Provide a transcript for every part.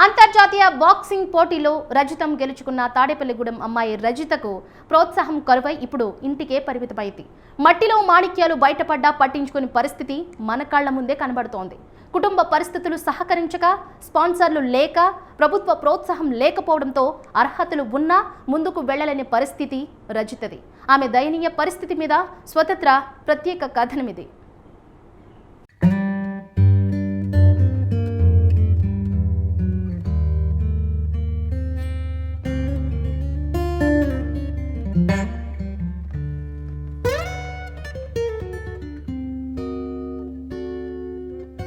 అంతర్జాతీయ బాక్సింగ్ పోటీలో రజతం గెలుచుకున్న తాడేపల్లిగూడెం అమ్మాయి రజితకు ప్రోత్సాహం కరువై ఇప్పుడు ఇంటికే పరిమితమైంది. మట్టిలో మాణిక్యాలు బయటపడ్డా పట్టించుకునే పరిస్థితి మన కళ్ల ముందే కనబడుతోంది. కుటుంబ పరిస్థితులు సహకరించక, స్పాన్సర్లు లేక, ప్రభుత్వ ప్రోత్సాహం లేకపోవడంతో అర్హతలు ఉన్నా ముందుకు వెళ్లలేని పరిస్థితి రజితది. ఆమె దయనీయ పరిస్థితి మీద స్వతంత్ర ప్రత్యేక కథనమిది.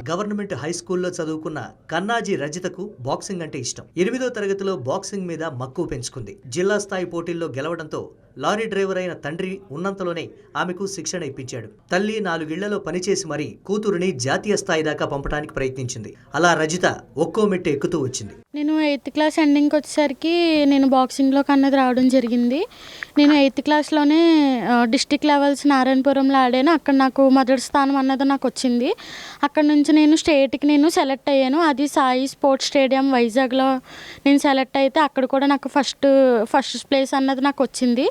గవర్నమెంట్ హై స్కూల్లో చదువుకున్న కన్నాజీ రజితకు బాక్సింగ్ అంటే ఇష్టం. 8వ తరగతిలో బాక్సింగ్ మీద మక్కువ పెంచుకుంది. జిల్లా స్థాయి పోటీల్లో గెలవడంతో లారీ డ్రైవర్ అయిన తండ్రి ఉన్నంతలోనే ఆమెకు శిక్షణ ఇప్పించాడు. తల్లి 4 ఇళ్లలో పనిచేసి మరీ కూతురుని జాతీయ స్థాయి దాకా పంపడానికి ప్రయత్నించింది. అలా రజిత ఒక్కో మెట్టు ఎక్కుతూ వచ్చింది. నేను 8th క్లాస్ ఎండింగ్కి వచ్చేసరికి నేను బాక్సింగ్లోకి అన్నది రావడం జరిగింది. నేను 8th క్లాస్లోనే డిస్టిక్ లెవెల్స్ నారాయణపురంలో ఆడాను. అక్కడ నాకు మొదటి స్థానం అన్నది నాకు వచ్చింది. అక్కడ నుంచి నేను స్టేట్కి సెలెక్ట్ అయ్యాను. అది సాయి స్పోర్ట్స్ స్టేడియం వైజాగ్లో నేను సెలెక్ట్ అయితే అక్కడ కూడా నాకు ఫస్ట్ ప్లేస్ అన్నది నాకు వచ్చింది.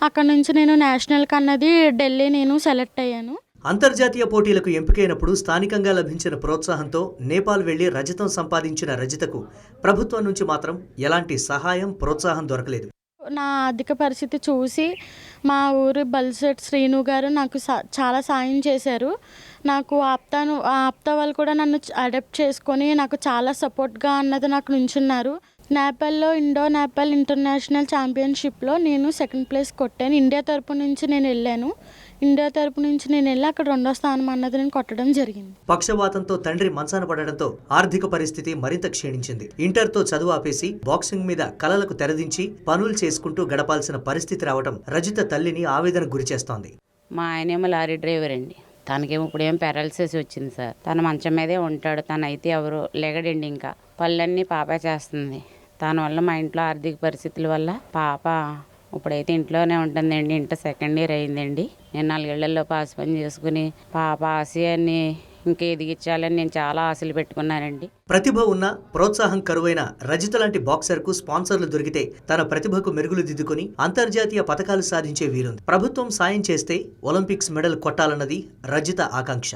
అక్కడ నుంచి నేను నేషనల్కి అన్నది ఢిల్లీ సెలెక్ట్ అయ్యాను. అంతర్జాతీయ పోటీలకు ఎంపికైనప్పుడు స్థానికంగా లభించిన ప్రోత్సాహంతో నేపాల్ వెళ్లి రజతం సంపాదించిన రజితకు ప్రభుత్వం నుంచి మాత్రం ఎలాంటి సహాయం ప్రోత్సాహం దొరకలేదు. నా ఆర్థిక పరిస్థితి చూసి మా ఊరు బల్సెట్ శ్రీను గారు నాకు చాలా సాయం చేశారు. నాకు ఆప్తా వాళ్ళు కూడా నన్ను అడాప్ట్ చేసుకొని నాకు చాలా సపోర్ట్గా అన్నది నాకు నుంచున్నారు. నేపాల్లో నేపాల్ ఇంటర్నేషనల్ ఛాంపియన్షిప్లో నేను 2nd ప్లేస్ కొట్టాను. ఇండియా తరపు నుంచి నేను వెళ్ళాను. అక్కడ 2వ స్థానం అన్నది నేను కొట్టడం జరిగింది. పక్షవాతంతో తండ్రి మంచాన పడడంతో ఆర్థిక పరిస్థితి మరింత క్షీణించింది. ఇంటర్తో చదువు ఆపేసి బాక్సింగ్ మీద కలలకు తెరదించి పనులు చేసుకుంటూ గడపాల్సిన పరిస్థితి రావడం రజిత తల్లిని ఆవేదనకు గురిచేస్తోంది. మా ఆయనేమో లారీ డ్రైవర్ అండి. తనకేమో ఇప్పుడేం పారాలిసిస్ వచ్చింది సార్. తన మంచం మీదే ఉంటాడు. తనైతే ఎవరు లెగడండి. ఇంకా పళ్ళన్నీ పాప చేస్తుంది. దానివల్ల మా ఇంట్లో ఆర్థిక పరిస్థితుల వల్ల పాప ఇప్పుడైతే ఇంట్లోనే ఉంటుందండి. ఇంటర్ 2nd ఇయర్ అయిందండి. నేను 4 ఏళ్లలో పాస్ పని చేసుకుని పాప ఆశయాన్ని ఇంకా ఎదిగించాలని నేను చాలా ఆశలు పెట్టుకున్నానండి. ప్రతిభ ఉన్న ప్రోత్సాహం కరువైన రజిత లాంటి బాక్సర్కు స్పాన్సర్లు దొరికితే తన ప్రతిభకు మెరుగులు దిద్దుకుని అంతర్జాతీయ పతకాలు సాధించే వీలుంది. ప్రభుత్వం సాయం చేస్తే ఒలింపిక్స్ మెడల్ కొట్టాలన్నది రజిత ఆకాంక్ష.